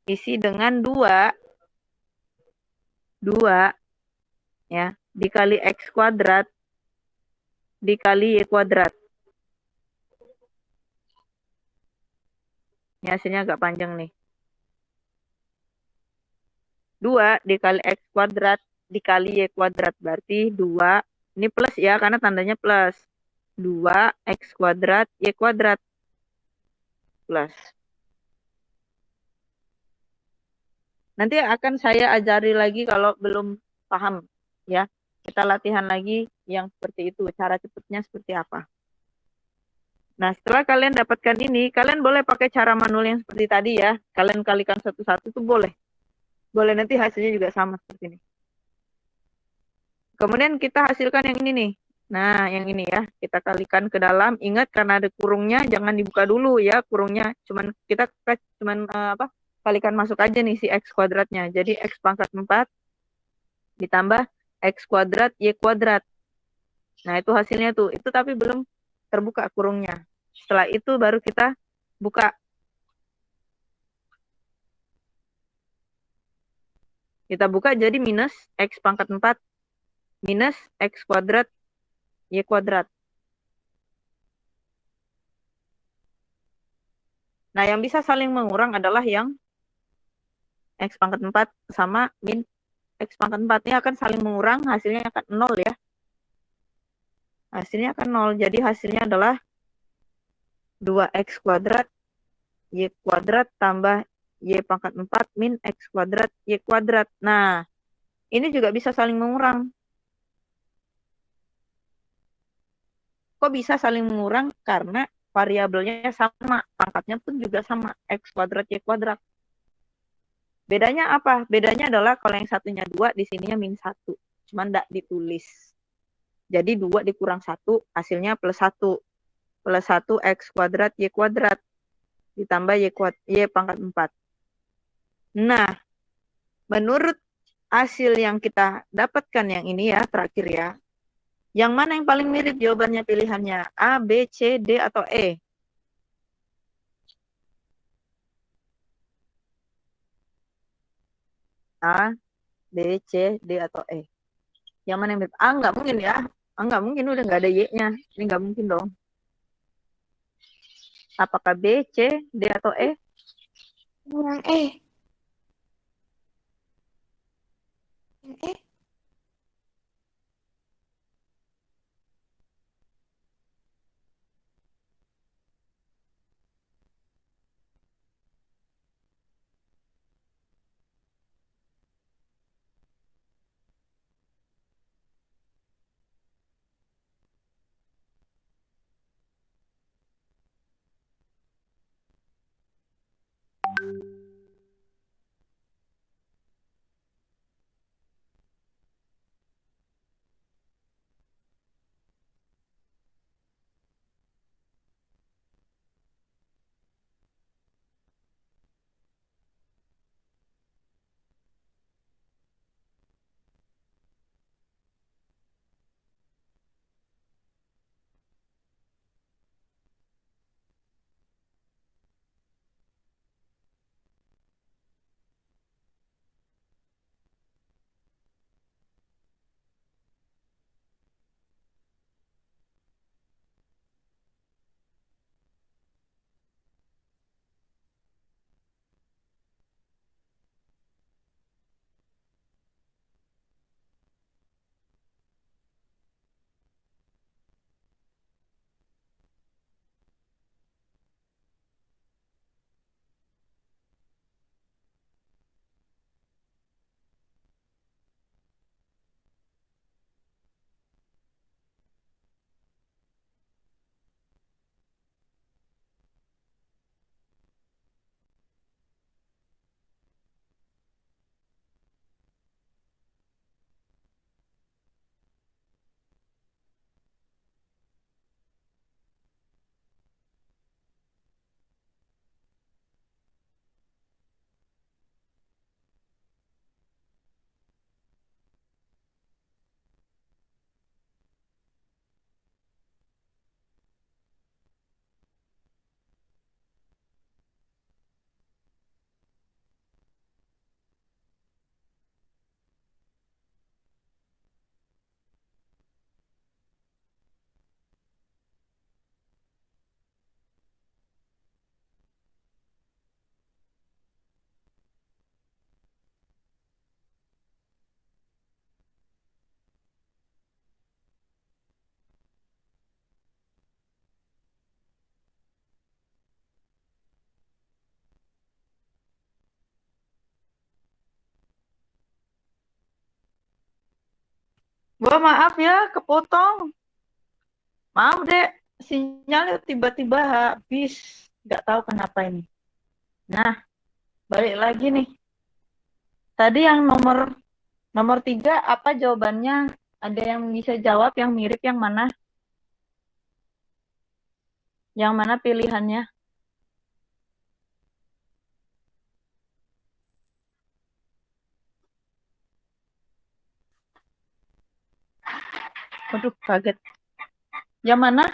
Isi dengan 2 ya, dikali X kuadrat, dikali Y kuadrat. Ini hasilnya agak panjang nih. 2 dikali X kuadrat, dikali Y kuadrat. Berarti 2, ini plus ya, karena tandanya plus. 2 X kuadrat, Y kuadrat. Plus. Nanti akan saya ajari lagi kalau belum paham ya. Kita latihan lagi yang seperti itu, cara cepatnya seperti apa. Nah, setelah kalian dapatkan ini, kalian boleh pakai cara manual yang seperti tadi ya. Kalian kalikan satu-satu tuh boleh. Boleh, nanti hasilnya juga sama seperti ini. Kemudian kita hasilkan yang ini nih. Nah, yang ini ya, kita kalikan ke dalam. Ingat karena ada kurungnya, jangan dibuka dulu ya kurungnya. Kita kalikan masuk aja nih si X kuadratnya. Jadi X pangkat 4 ditambah X kuadrat Y kuadrat. Nah, itu hasilnya tuh. Itu tapi belum terbuka kurungnya. Setelah itu baru kita buka. Kita buka jadi minus X pangkat 4 minus X kuadrat Y kuadrat. Nah, yang bisa saling mengurang adalah yang X pangkat 4 sama min X pangkat 4. Ini akan saling mengurang, hasilnya akan 0 ya. Hasilnya akan 0. Jadi hasilnya adalah 2X kuadrat Y kuadrat tambah Y pangkat 4 min X kuadrat Y kuadrat. Nah, ini juga bisa saling mengurang. Kok bisa saling mengurang? Karena variabelnya sama, pangkatnya pun juga sama, X kuadrat Y kuadrat. Bedanya apa? Bedanya adalah kalau yang satunya 2, di sininya min 1. Cuman tidak ditulis. Jadi 2 dikurang 1, hasilnya plus 1. Plus 1 X kuadrat Y kuadrat. Ditambah Y pangkat 4. Nah, menurut hasil yang kita dapatkan yang ini ya, terakhir ya. Yang mana yang paling mirip jawabannya pilihannya? A, B, C, D, atau E? A, B, C, D, atau E? Yang mana yang mirip? A nggak mungkin ya. A nggak mungkin, udah nggak ada Y-nya. Ini nggak mungkin dong. Apakah B, C, D, atau E? Yang E. Yang E. Gua maaf ya, kepotong. Maaf deh, sinyalnya tiba-tiba habis. Nggak tahu kenapa ini. Nah, balik lagi nih. Tadi yang nomor 3 apa jawabannya? Ada yang bisa jawab yang mirip yang mana? Yang mana pilihannya? Waduh, kaget. Yang mana?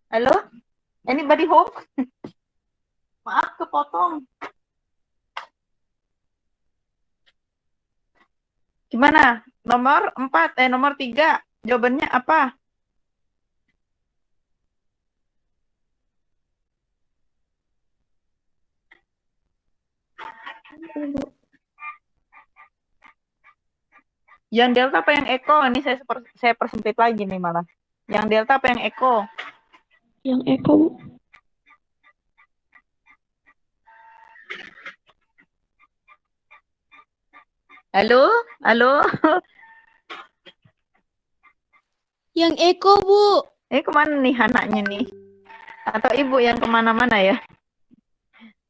Halo? Anybody home? Maaf, kepotong. Gimana? Nomor 3. Jawabannya apa? Yang delta apa yang eko? Ini saya persempit lagi nih malah. Yang delta apa yang eko? Yang Eko, Bu. Halo? Halo? Yang Eko, Bu. Kemana nih anaknya nih? Atau ibu yang kemana-mana ya?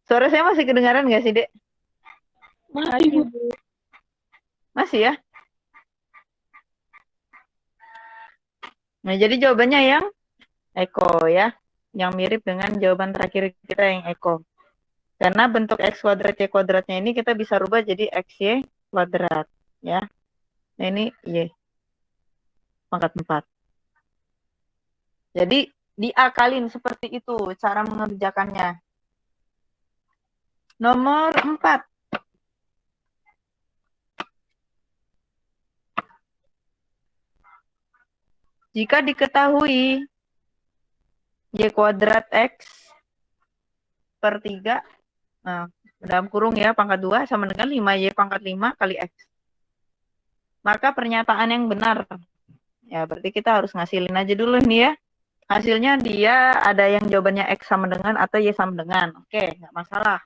Suara saya masih kedengaran nggak sih, Dek? Masih, Bu. Masih ya? Nah, jadi jawabannya yang eko ya. Yang mirip dengan jawaban terakhir kita yang eko. Karena bentuk x kuadrat y kuadratnya ini kita bisa rubah jadi xy kuadrat ya. Nah, ini y pangkat 4. Jadi diakalin seperti itu cara mengerjakannya. Nomor 4. Jika diketahui y kuadrat x per 3, nah, dalam kurung ya, pangkat 2 sama dengan 5y pangkat 5 kali x. Maka pernyataan yang benar. Ya, berarti kita harus ngasilin aja dulu nih ya. Hasilnya dia ada yang jawabannya x sama dengan atau y sama dengan. Oke, nggak masalah.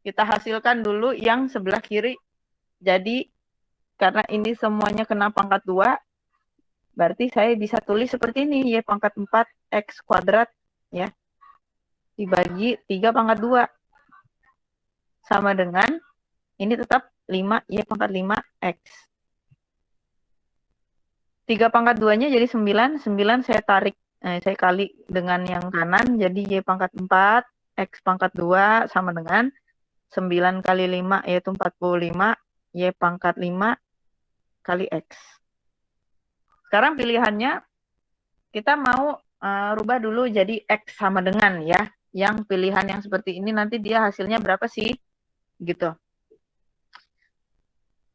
Kita hasilkan dulu yang sebelah kiri. Jadi, karena ini semuanya kena pangkat 2, berarti saya bisa tulis seperti ini, y pangkat 4 x kuadrat ya, dibagi 3 pangkat 2. Sama dengan, ini tetap 5 y pangkat 5 x. 3 pangkat 2-nya jadi 9, 9 saya tarik, saya kali dengan yang kanan, jadi y pangkat 4 x pangkat 2 sama dengan 9 kali 5 yaitu 45, y pangkat 5 kali x. Sekarang pilihannya kita mau rubah dulu jadi x sama dengan ya. Yang pilihan yang seperti ini nanti dia hasilnya berapa sih? Gitu.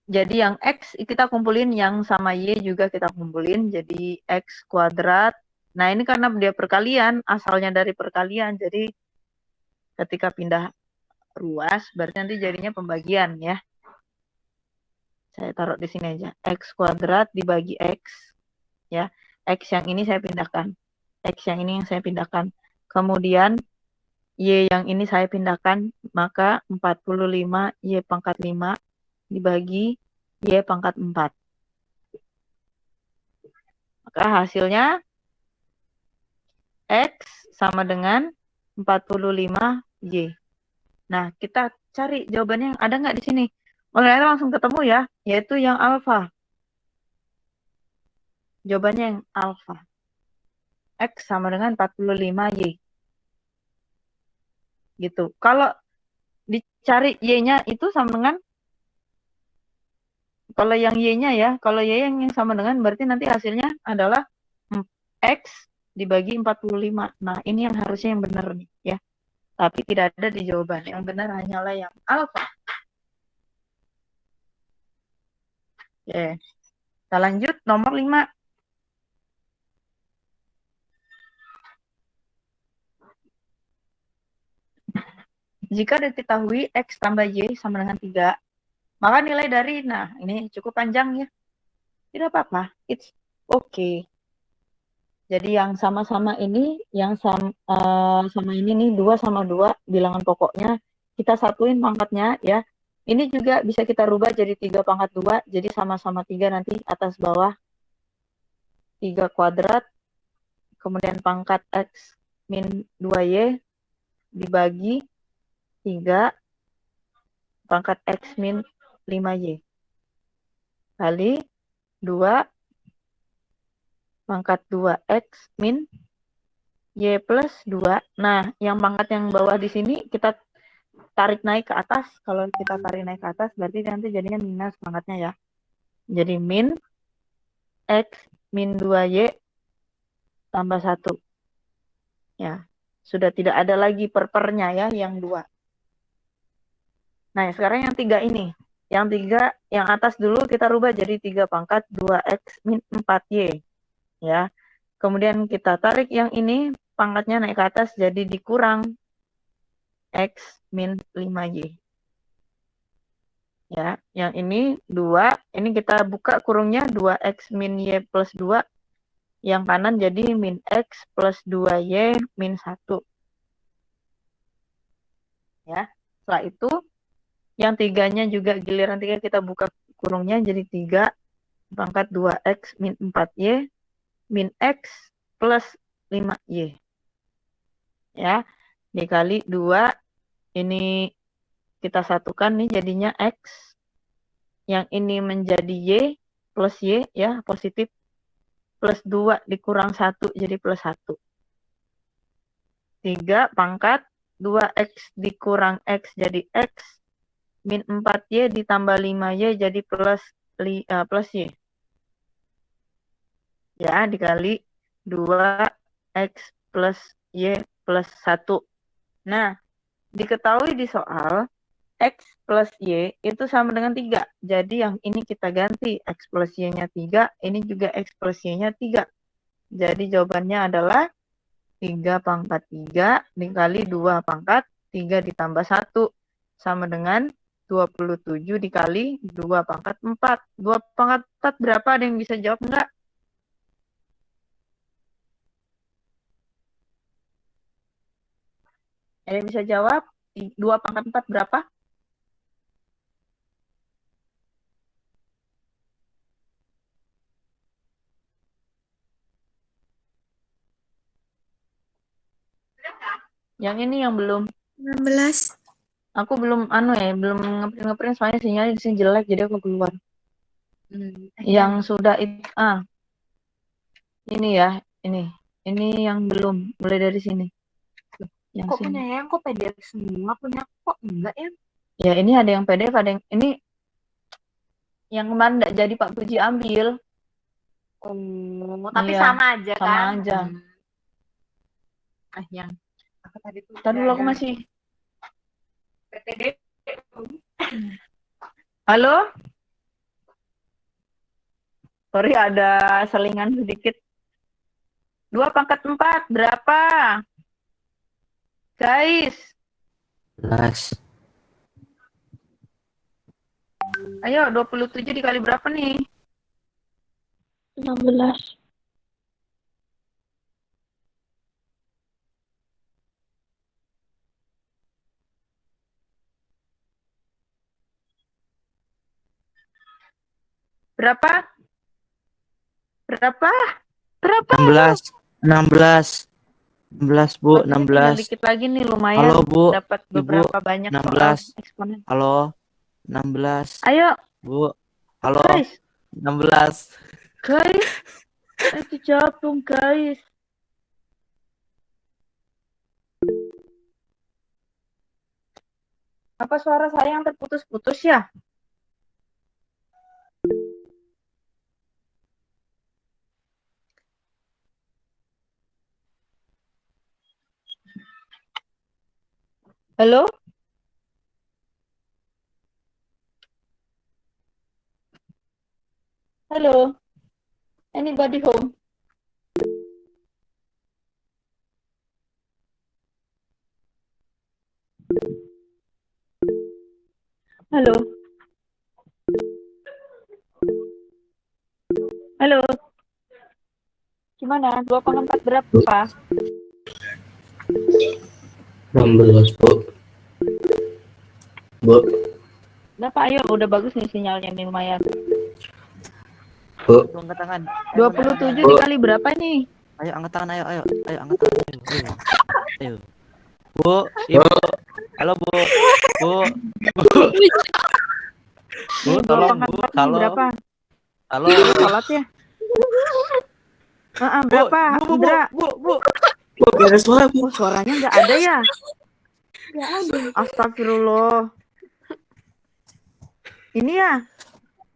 Jadi yang x kita kumpulin, yang sama y juga kita kumpulin, jadi x kuadrat. Nah, ini karena dia perkalian, asalnya dari perkalian, jadi ketika pindah ruas, berarti nanti jadinya pembagian ya. Saya taruh di sini aja. X kuadrat dibagi x. Ya, x yang ini saya pindahkan. X yang ini yang saya pindahkan. Kemudian, y yang ini saya pindahkan, maka 45 y pangkat 5 dibagi y pangkat 4. Maka hasilnya x sama dengan 45y. Nah, kita cari jawabannya ada nggak di sini? Oh, ternyata langsung ketemu ya, yaitu yang alfa. Jawabannya yang alfa. X sama dengan 45y. Gitu. Kalau dicari y-nya itu sama dengan, kalau yang y-nya ya, kalau y yang sama dengan berarti nanti hasilnya adalah x dibagi 45. Nah, ini yang harusnya yang benar nih ya. Tapi tidak ada di jawaban. Yang benar hanyalah yang alfa. Oke. Kita lanjut nomor 5. Jika diketahui X tambah Y sama dengan 3, maka nilai dari, nah ini cukup panjang ya. Tidak apa-apa, it's okay. Jadi yang sama-sama ini, yang sama ini nih, 2 sama 2, bilangan pokoknya, kita satuin pangkatnya ya. Ini juga bisa kita rubah jadi 3 pangkat 2, jadi sama-sama 3 nanti atas bawah 3 kuadrat, kemudian pangkat X min 2Y dibagi 3 pangkat X min 5Y. Kali 2 pangkat 2X min Y plus 2. Nah, yang pangkat yang bawah di sini kita tarik naik ke atas. Kalau kita tarik naik ke atas, berarti nanti jadinya minus pangkatnya ya. Jadi min X min 2Y tambah 1. Ya, sudah tidak ada lagi pernya ya, yang 2. Nah, sekarang yang 3 ini. Yang 3, yang atas dulu kita rubah jadi 3 pangkat 2X min 4Y. Ya. Kemudian kita tarik yang ini, pangkatnya naik ke atas jadi dikurang X min 5Y. Ya, yang ini 2, ini kita buka kurungnya 2X min Y plus 2. Yang kanan jadi min X plus 2Y min 1. Ya, setelah itu yang 3-nya juga giliran 3 kita buka kurungnya jadi 3 pangkat 2X min 4Y min X plus 5Y. Ya, dikali 2, ini kita satukan nih jadinya X. Yang ini menjadi Y plus Y ya, positif. Plus 2 dikurang 1 jadi plus 1. 3 pangkat 2X dikurang X jadi X min 4Y ditambah 5Y jadi plus Y. Ya, dikali 2X plus Y plus 1. Nah, diketahui di soal X plus Y itu sama dengan 3. Jadi yang ini kita ganti. X plus Y-nya 3, ini juga X plus Y-nya 3. Jadi jawabannya adalah 3 pangkat 3 dikali 2 pangkat 3 ditambah 1. Sama dengan 27 dikali 2 pangkat 4. 2 pangkat 4 berapa? Ada yang bisa jawab enggak? Ada yang bisa jawab? 2 pangkat 4 berapa? Yang ini yang belum. 16. Aku belum belum ngeprint soalnya sinyalnya di sini jelek jadi aku keluar. Yang sudah itu ini ya, ini yang belum, mulai dari sini. Yang Kok sini. punya yang kok PDF semua, punya kok enggak ya? Ya, ini ada yang PDF, ada yang ini yang kemarin enggak jadi Pak Puji ambil. Oh, tapi Iya, sama aja sama kan? aja. Yang apa tadi tuh? Tadi dulu aku masih. PTD. Halo? Sorry, ada selingan sedikit. 2 pangkat 4 berapa? Guys, 11. ayo 27 dikali berapa nih? 16. Berapa? Berapa? 16. 16. 16, Bu. Oh, ini tinggal 16. dikit lagi nih, lumayan. Halo, Bu. Dapat Ibu, beberapa banyak 16. soal eksponen. Halo. 16. Ayo, Bu. Halo. guys. 16. Guys, itu jawab dong, guys. Apa suara saya yang terputus-putus ya? Halo? Halo? Anybody home? Halo. Halo. Gimana? 2/4 berapa? 16, Bu. Bu, Berapa? Ayo, udah bagus nih sinyalnya nih lumayan. Bu. Angkat tangan. Ayo, angkat tangan. 27 Bu. dikali berapa nih? Ayo angkat tangan, ayo, ayo, ayo angkat tangan, ayo, ayo. Bu, Ibu, halo Bu, Bu, Bu, Nih, tolong Bu, 2/4 nih halo, berapa? halo, Sholat ya? Bu, Berapa? Bu, Indra? Bu. Bu, gak ada suara, Bu. Oh, suaranya nggak ada ya? Nggak ada. Astagfirullah. Ini ya?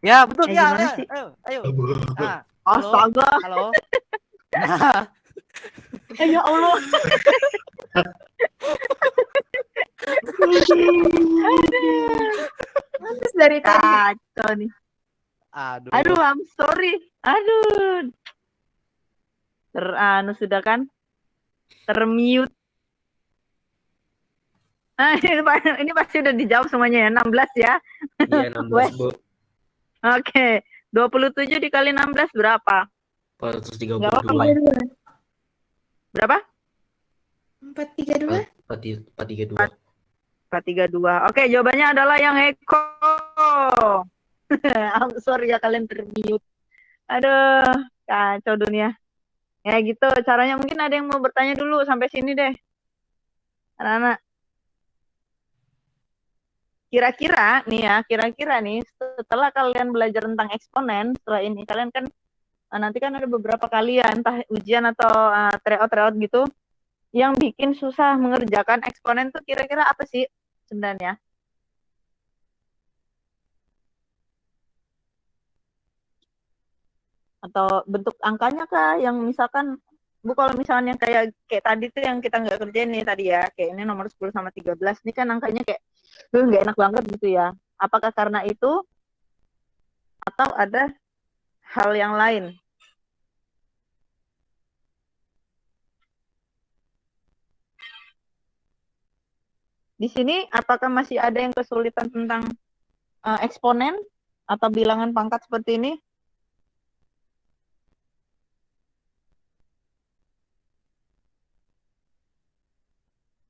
Ya betul ya, Gimana ayo, sih? ayo. Nah, halo, Astaga. halo. Nah, Ya Allah. Terus dari tadi. Kacau nih. aduh, Aduh, I'm sorry. Aduh. Sudah kan? Termute. Ini pasti udah dijawab semuanya ya. 16 ya. Iya, 16, Bu. Oke. 27 dikali 16 berapa? 432. Nggak apa-apa. 432. Berapa? 432. 432. 432. Oke, jawabannya adalah yang Eko. I'm sorry ya kalian termute. Aduh, kacau dunia. Ya gitu caranya. Mungkin ada yang mau bertanya dulu sampai sini deh. Anak-anak. Kira-kira nih setelah kalian belajar tentang eksponen, setelah ini kalian kan nanti kan ada beberapa kali ya, entah ujian atau tryout gitu, yang bikin susah mengerjakan eksponen tuh kira-kira apa sih sebenarnya? Atau bentuk angkanya kah yang misalkan Bu, kalau misalnya kayak tadi tuh yang kita nggak kerjain nih tadi ya, kayak ini nomor 10 sama 13, ini kan angkanya kayak nggak enak banget gitu ya. Apakah karena itu atau ada hal yang lain? Di sini apakah masih ada yang kesulitan tentang eksponen atau bilangan pangkat seperti ini?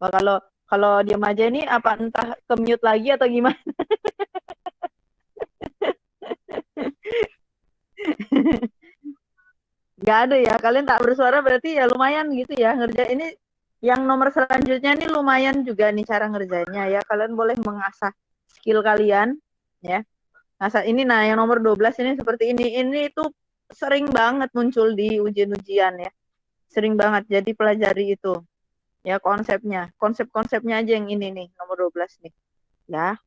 Wah, kalau diam aja ini apa entah ke mute lagi atau gimana? Nggak ada ya, kalian tak bersuara berarti ya lumayan gitu ya ngerjain ini. Yang nomor selanjutnya ini lumayan juga nih cara ngerjainnya ya. Kalian boleh mengasah skill kalian ya. Ngasah ini, nah yang nomor 12 ini seperti ini. Ini itu sering banget muncul di ujian-ujian ya. Sering banget, jadi pelajari itu. Ya konsepnya. Konsep-konsepnya aja yang ini nih, nomor 12 nih. Ya.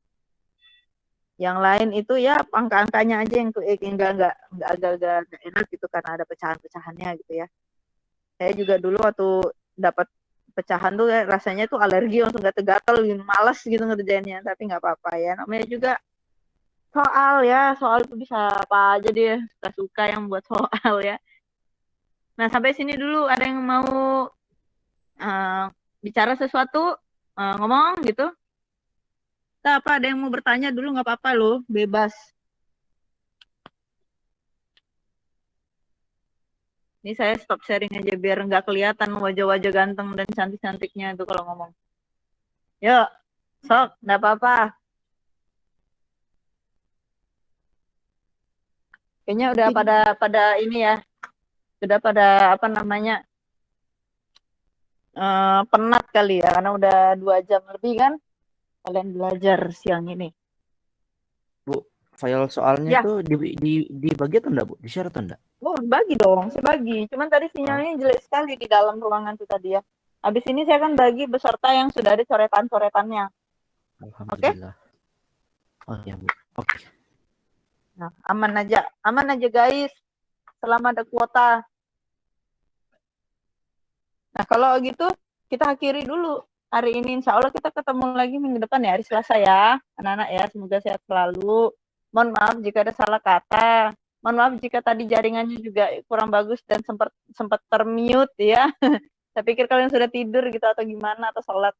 Yang lain itu ya angka-angkanya aja yang enggak agak-agak enak gitu karena ada pecahan-pecahannya gitu ya. Saya juga dulu waktu dapat pecahan tuh ya, rasanya tuh alergi langsung gatel-gatel, malas gitu ngerjainnya, tapi nggak apa-apa ya. Namanya juga soal itu bisa apa aja dia suka-suka yang buat soal ya. Nah, sampai sini dulu ada yang mau bicara sesuatu, ngomong gitu. Apa ada yang mau bertanya dulu nggak apa-apa loh, bebas. Ini saya stop sharing aja biar nggak kelihatan wajah-wajah ganteng dan cantik-cantiknya itu kalau ngomong. Yuk, sok, nggak apa-apa. Kayaknya udah pada ini ya, sudah pada apa namanya penat kali ya, karena udah 2 jam lebih kan kalian belajar siang ini. Bu, file soalnya Ya. tuh dibagi atau enggak Bu? Di-share atau enggak? Oh, bagi dong, saya bagi. Cuman tadi sinyalnya jelek sekali di dalam ruangan tuh tadi ya. Habis ini saya akan bagi beserta yang sudah ada coretan-coretannya. Alhamdulillah. Oh ya Bu. Oke. Nah, aman aja guys. Selama ada kuota. Nah, kalau gitu kita akhiri dulu hari ini. Insya Allah kita ketemu lagi minggu depan ya, hari Selasa ya, anak-anak ya. Semoga sehat selalu. Mohon maaf jika ada salah kata. Mohon maaf jika tadi jaringannya juga kurang bagus dan sempat termute ya. Saya pikir kalian sudah tidur gitu atau gimana atau sholat.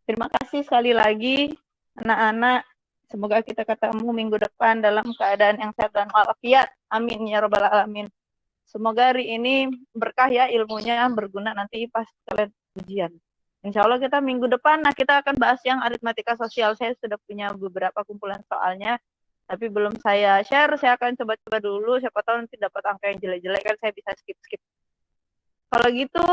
Terima kasih sekali lagi anak-anak. Semoga kita ketemu minggu depan dalam keadaan yang sehat dan walafiat. Amin ya robbal alamin. Semoga hari ini berkah ya, ilmunya berguna nanti pas kalian ujian. Insya Allah kita minggu depan, kita akan bahas yang aritmatika sosial. Saya sudah punya beberapa kumpulan soalnya, tapi belum saya share. Saya akan coba-coba dulu, siapa tahu nanti dapat angka yang jelek-jelek kan saya bisa skip-skip. Kalau gitu,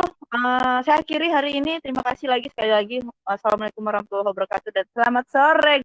saya akhiri hari ini. Terima kasih lagi sekali lagi. Wassalamualaikum warahmatullahi wabarakatuh dan selamat sore.